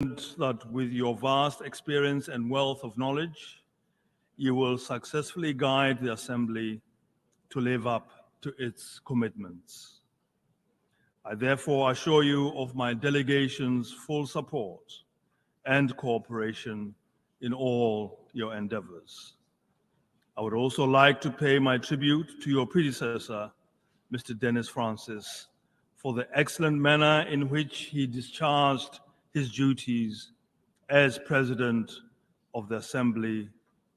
that with your vast experience and wealth of knowledge, you will successfully guide the Assembly to live up to its commitments. I therefore assure you of my delegation's full support and cooperation in all your endeavors. I would also like to pay my tribute to your predecessor, Mr. Dennis Francis, for the excellent manner in which he discharged his duties as President of the Assembly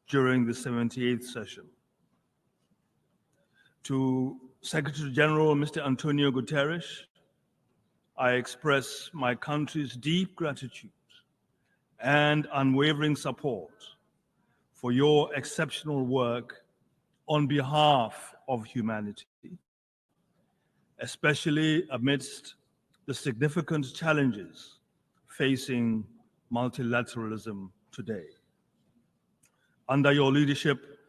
during the 78th session. To Secretary General Mr. Antonio Guterres, I express my country's deep gratitude and unwavering support for your exceptional work on behalf of humanity, especially amidst the significant challenges facing multilateralism today. Under your leadership,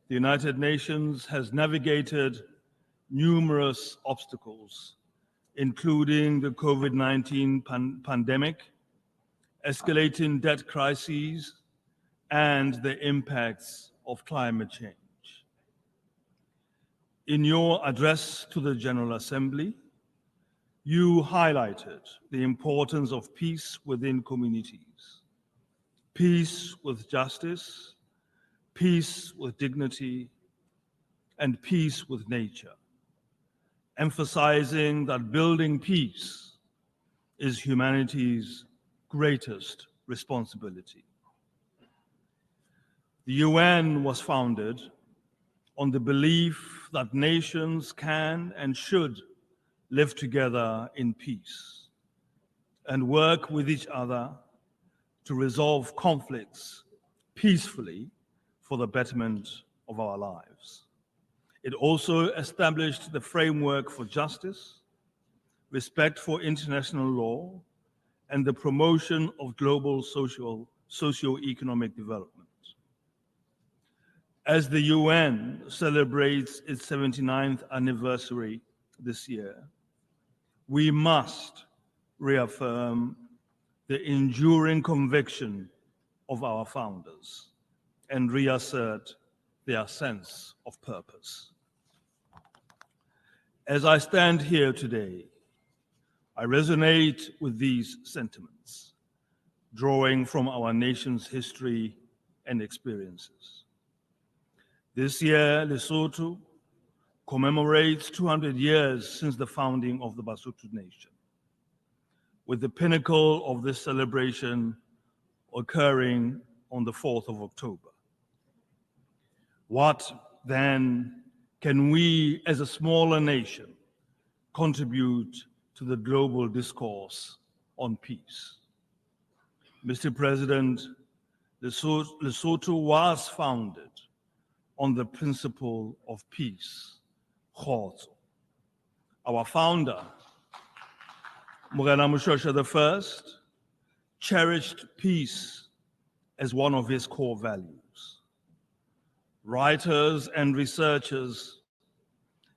the United Nations has navigated numerous obstacles, including the COVID-19 pandemic, escalating debt crises, and the impacts of climate change. In your address to the General Assembly, you highlighted the importance of peace within communities, peace with justice, peace with dignity, and peace with nature, emphasizing that building peace is humanity's greatest responsibility. The UN was founded on the belief that nations can and should live together in peace and work with each other to resolve conflicts peacefully for the betterment of our lives. It also established the framework for justice, respect for international law, and the promotion of global socio-economic development. As the UN celebrates its 79th anniversary this year, we must reaffirm the enduring conviction of our founders and reassert their sense of purpose. As I stand here today, I resonate with these sentiments, drawing from our nation's history and experiences. This year, Lesotho commemorates 200 years since the founding of the Basotho Nation, with the pinnacle of this celebration occurring on the 4th of October. What then can we as a smaller nation contribute to the global discourse on peace? Mr. President, Lesotho was founded on the principle of peace, kgotso. Our founder, Morena Moshoeshoe I, cherished peace as one of his core values. Writers and researchers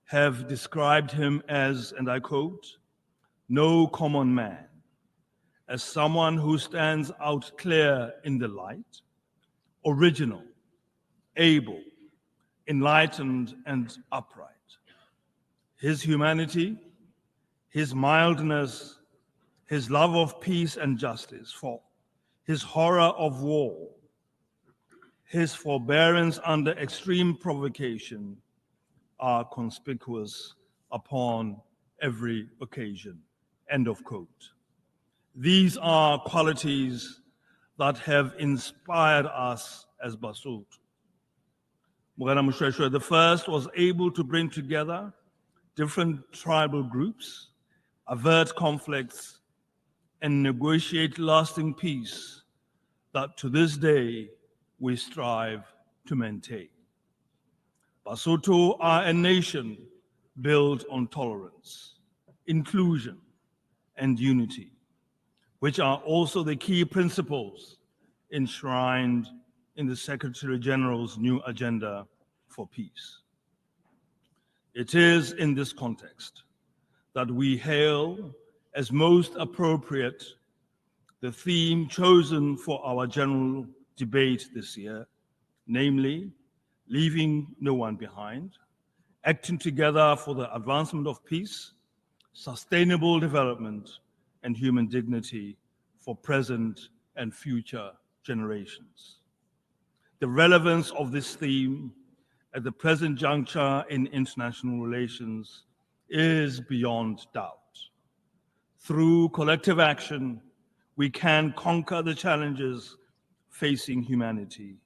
have described him as, and I quote, "no common man, as someone who stands out clear in the light, original, able, enlightened, and upright. His humanity, his mildness, his love of peace and justice, for his horror of war, his forbearance under extreme provocation are conspicuous upon every occasion." End of quote. These are qualities that have inspired us as Basotho. Morena Moshoeshoe I was able to bring together different tribal groups, avert conflicts, and negotiate lasting peace that to this day we strive to maintain. Basotho are a nation built on tolerance, inclusion, and unity, which are also the key principles enshrined in the Secretary General's new agenda for peace. It is in this context that we hail as most appropriate the theme chosen for our general debate this year, namely, leaving no one behind, acting together for the advancement of peace, sustainable development, and human dignity for present and future generations. The relevance of this theme at the present juncture in international relations is beyond doubt. Through collective action, we can conquer the challenges facing humanity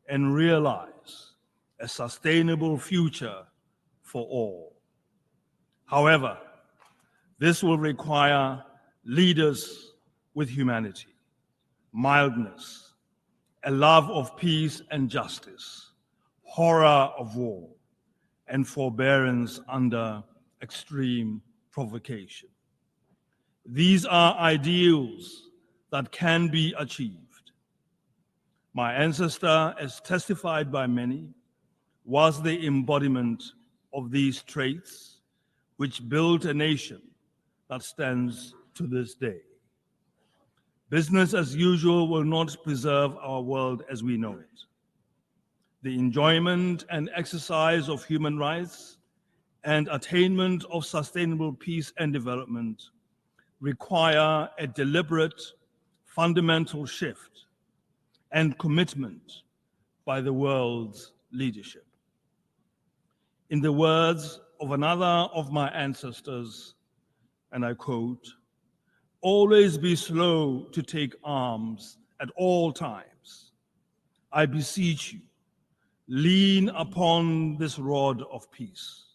and realize a sustainable future for all. However, this will require leaders with humanity, mildness, a love of peace and justice, horror of war, and forbearance under extreme provocation. These are ideals that can be achieved. My ancestor, as testified by many, was the embodiment of these traits which built a nation that stands to this day. Business as usual will not preserve our world as we know it. The enjoyment and exercise of human rights and attainment of sustainable peace and development require a deliberate, fundamental shift and commitment by the world's leadership. In the words of another of my ancestors, and I quote, "Always be slow to take arms at all times. I beseech you, lean upon this rod of peace.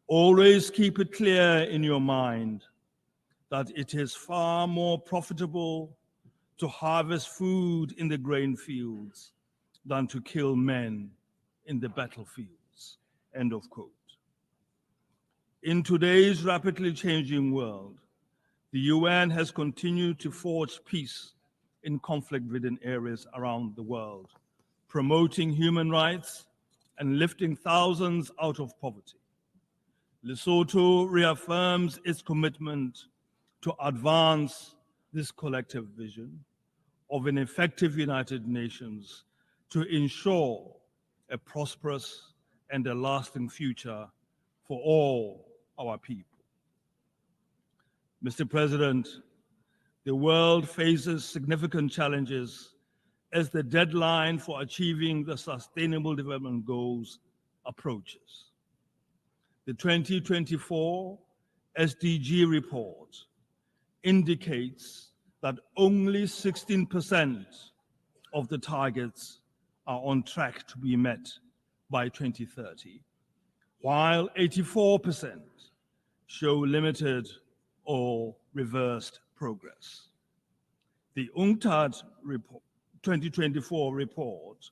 Always keep it clear in your mind that it is far more profitable to harvest food in the grain fields than to kill men in the battlefields." End of quote. In today's rapidly changing world, the UN has continued to forge peace in conflict-ridden areas around the world, promoting human rights and lifting thousands out of poverty. Lesotho reaffirms its commitment to advance this collective vision of an effective United Nations to ensure a prosperous and a lasting future for all our people. Mr. President, the world faces significant challenges as the deadline for achieving the Sustainable Development Goals approaches. The 2024 SDG report indicates that only 16% of the targets are on track to be met by 2030, while 84% show limited or reversed progress. The UNCTAD 2024 report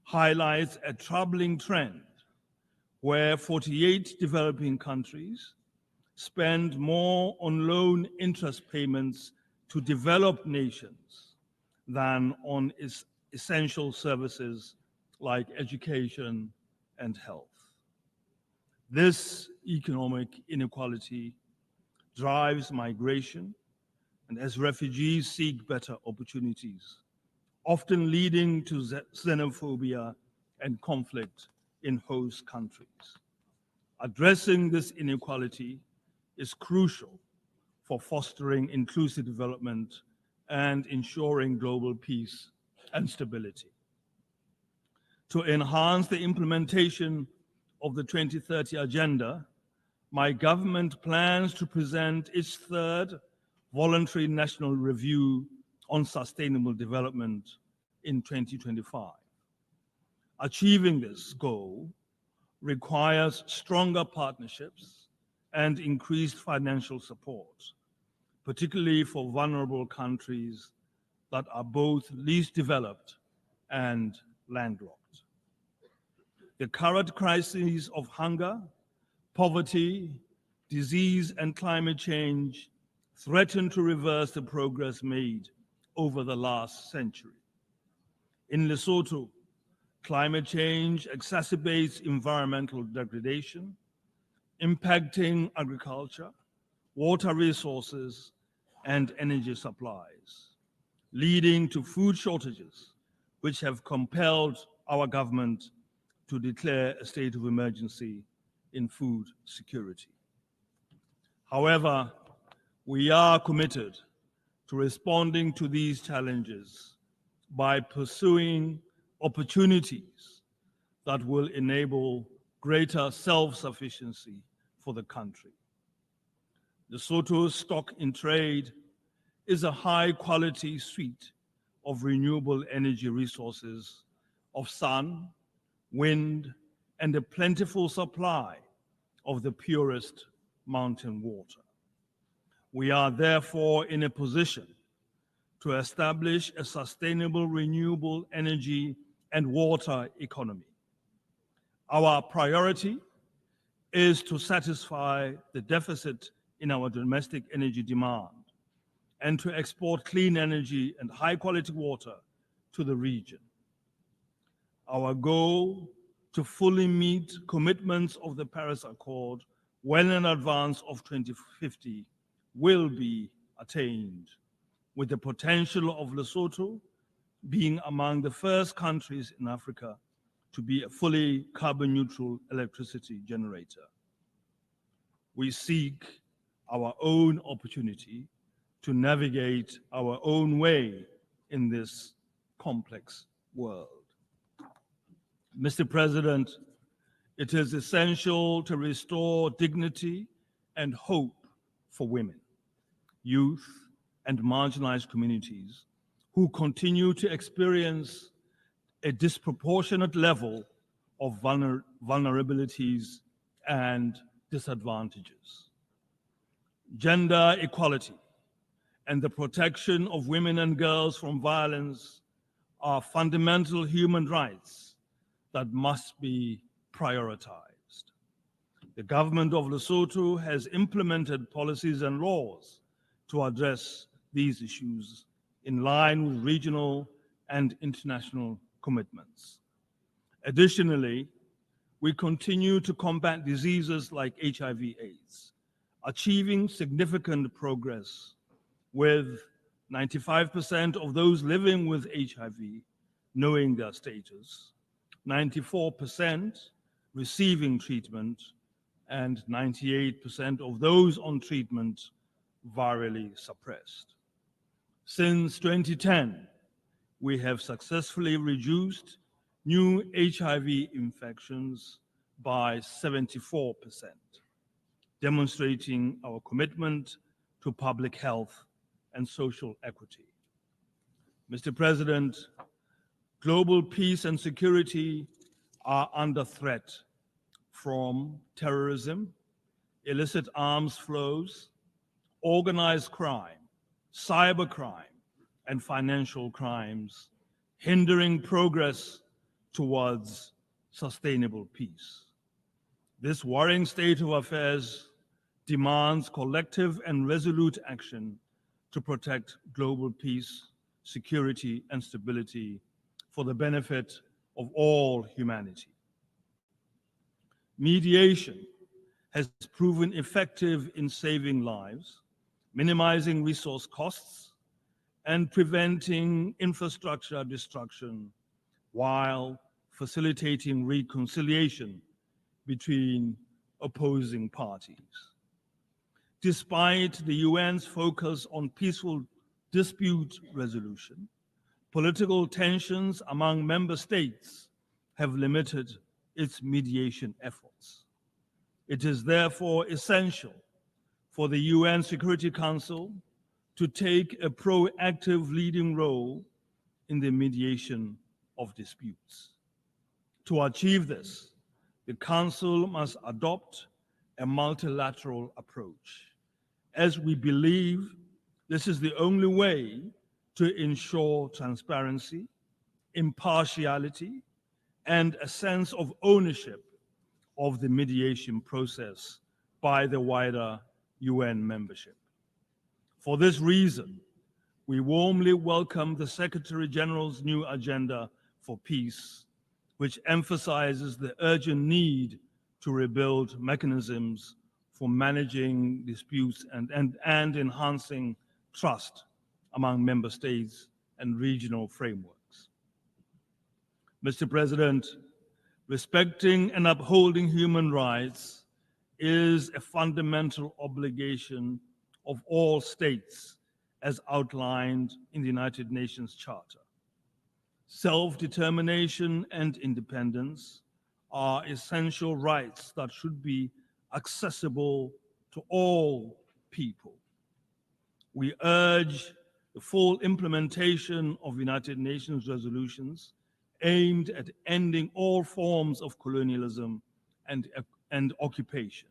highlights a troubling trend where 48 developing countries spend more on loan interest payments to developed nations than on essential services like education and health. This economic inequality drives migration, and as refugees seek better opportunities, often leading to xenophobia and conflict in host countries. Addressing this inequality is crucial for fostering inclusive development and ensuring global peace and stability. To enhance the implementation of the 2030 Agenda, my government plans to present its third voluntary national review on sustainable development in 2025. Achieving this goal requires stronger partnerships and increased financial support, particularly for vulnerable countries that are both least developed and landlocked. The current crises of hunger, poverty, disease, and climate change threaten to reverse the progress made over the last century. In Lesotho, climate change exacerbates environmental degradation, impacting agriculture, water resources, and energy supplies, leading to food shortages, which have compelled our government to declare a state of emergency in food security. However, we are committed to responding to these challenges by pursuing opportunities that will enable greater self-sufficiency for the country. Lesotho's stock in trade is a high-quality suite of renewable energy resources of sun, wind, and a plentiful supply of the purest mountain water. We are therefore in a position to establish a sustainable renewable energy and water economy. Our priority is to satisfy the deficit in our domestic energy demand and to export clean energy and high-quality water to the region. Our goal to fully meet commitments of the Paris Accord well in advance of 2050 will be attained, with the potential of Lesotho being among the first countries in Africa to be a fully carbon-neutral electricity generator. We seek our own opportunity to navigate our own way in this complex world. Mr. President, it is essential to restore dignity and hope for women, youth, and marginalized communities who continue to experience a disproportionate level of vulnerabilities and disadvantages. Gender equality and the protection of women and girls from violence are fundamental human rights that must be prioritized. The government of Lesotho has implemented policies and laws to address these issues in line with regional and international commitments. Additionally, we continue to combat diseases like HIV/AIDS, achieving significant progress with 95% of those living with HIV knowing their status, 94% receiving treatment, and 98% of those on treatment virally suppressed. Since 2010, we have successfully reduced new HIV infections by 74%, demonstrating our commitment to public health and social equity. Mr. President, global peace and security are under threat from terrorism, illicit arms flows, organized crime, cybercrime, and financial crimes, hindering progress towards sustainable peace. This worrying state of affairs demands collective and resolute action to protect global peace, security, and stability for the benefit of all humanity. Mediation has proven effective in saving lives, minimizing resource costs, and preventing infrastructure destruction while facilitating reconciliation between opposing parties. Despite the UN's focus on peaceful dispute resolution, political tensions among member states have limited its mediation efforts. It is therefore essential for the UN Security Council to take a proactive leading role in the mediation of disputes. To achieve this, the Council must adopt a multilateral approach, as we believe this is the only way to ensure transparency, impartiality, and a sense of ownership of the mediation process by the wider UN membership. For this reason, we warmly welcome the Secretary General's new agenda for peace, which emphasizes the urgent need to rebuild mechanisms for managing disputes and enhancing trust among member states and regional frameworks. Mr. President, respecting and upholding human rights is a fundamental obligation of all states as outlined in the United Nations Charter. Self-determination and independence are essential rights that should be accessible to all people. We urge the full implementation of United Nations resolutions aimed at ending all forms of colonialism and occupation,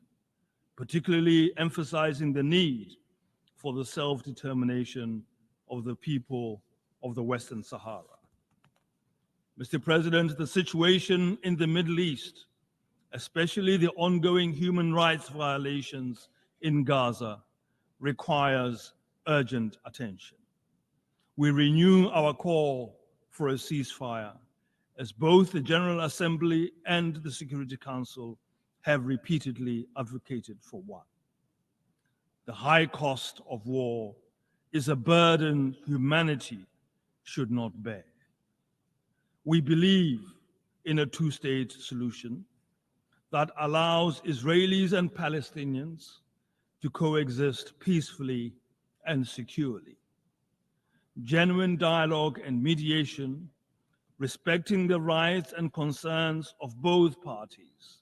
particularly emphasizing the need for the self-determination of the people of the Western Sahara. Mr. President, the situation in the Middle East, especially the ongoing human rights violations in Gaza, requires urgent attention. We renew our call for a ceasefire, as both the General Assembly and the Security Council have repeatedly advocated for one. The high cost of war is a burden humanity should not bear. We believe in a two-state solution that allows Israelis and Palestinians to coexist peacefully and securely. Genuine dialogue and mediation, respecting the rights and concerns of both parties,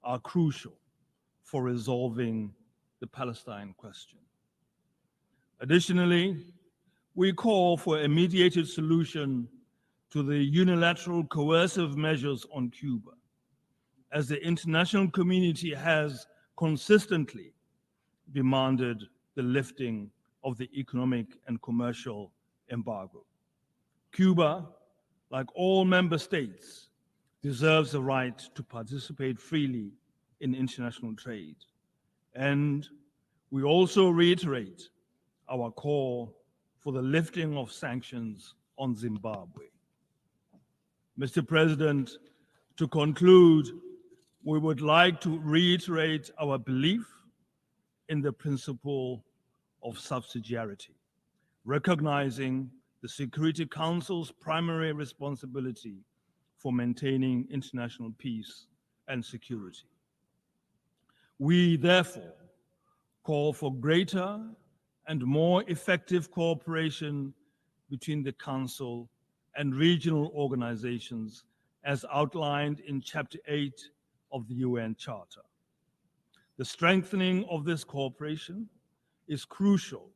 are crucial for resolving the Palestine question. Additionally, we call for a mediated solution to the unilateral coercive measures on Cuba, as the international community has consistently demanded the lifting of the economic and commercial embargo. Cuba, like all member states, deserves the right to participate freely in international trade. And we also reiterate our call for the lifting of sanctions on Zimbabwe. Mr. President, to conclude, we would like to reiterate our belief in the principle of subsidiarity, recognizing the Security Council's primary responsibility for maintaining international peace and security. We therefore call for greater and more effective cooperation between the Council and regional organizations as outlined in Chapter 8 of the UN Charter. The strengthening of this cooperation is crucial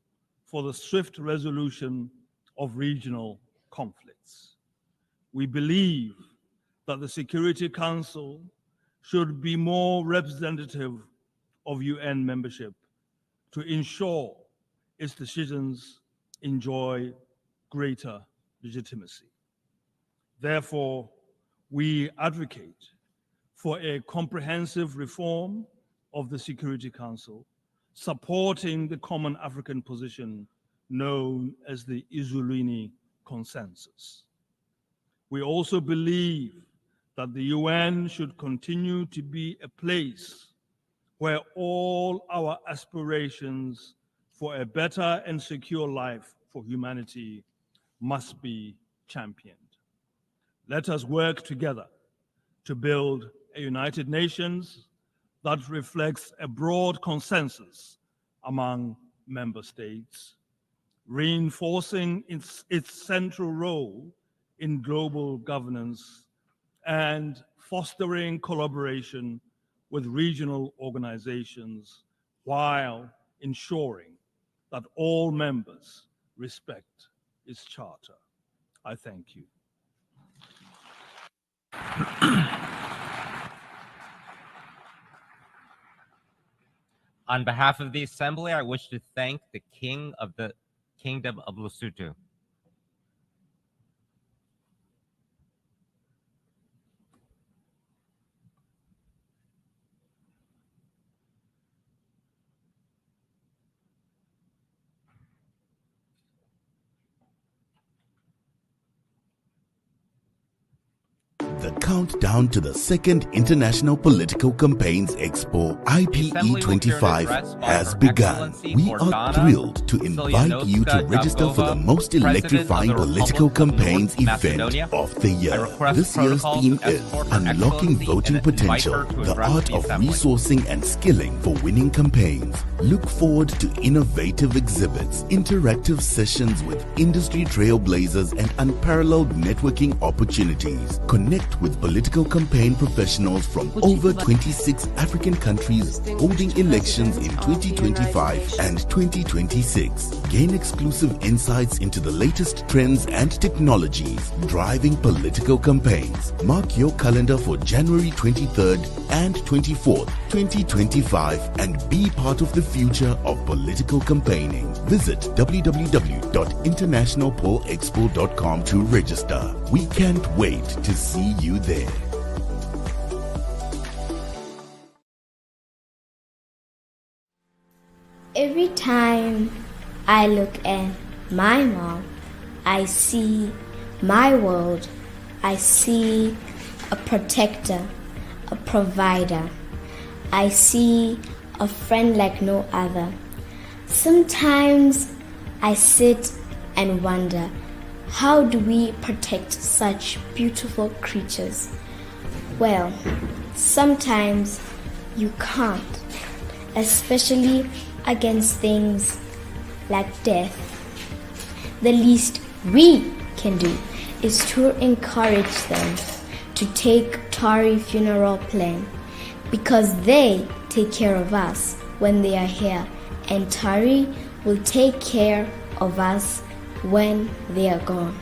for the swift resolution of regional conflicts. We believe that the Security Council should be more representative of UN membership to ensure its decisions enjoy greater legitimacy. Therefore, we advocate for a comprehensive reform of the Security Council, supporting the common African position known as the Izulwini Consensus. We also believe that the UN should continue to be a place where all our aspirations for a better and secure life for humanity must be championed. Let us work together to build a United Nations that reflects a broad consensus among member states, reinforcing its central role in global governance and fostering collaboration with regional organizations while ensuring that all members respect its charter. I thank you. On behalf of the Assembly, I wish to thank the King of the Kingdom of Lesotho. The countdown to the second International Political Campaigns Expo IPE 25 has begun. We are thrilled to invite you to register for the most electrifying political campaigns event of the year. This year's theme is Unlocking Voting Potential, the art of resourcing and skilling for winning campaigns. Look forward to innovative exhibits, interactive sessions with industry trailblazers and unparalleled networking opportunities. Connect with political campaign professionals from over 26 African countries holding elections in 2025 and 2026. Gain exclusive insights into the latest trends and technologies driving political campaigns. Mark your calendar for January 23rd and 24th, 2025 and be part of the future of political campaigning. Visit www.internationalpollexpo.com to register. We can't wait to see you there. Every time I look at my mom, I see my world. I see a protector, a provider. I see a friend like no other. Sometimes I sit and wonder, how do we protect such beautiful creatures? Well, sometimes you can't, especially against things like death. The least we can do is to encourage them to take Tari funeral plan, because they take care of us when they are here, and Tari will take care of us when they are gone.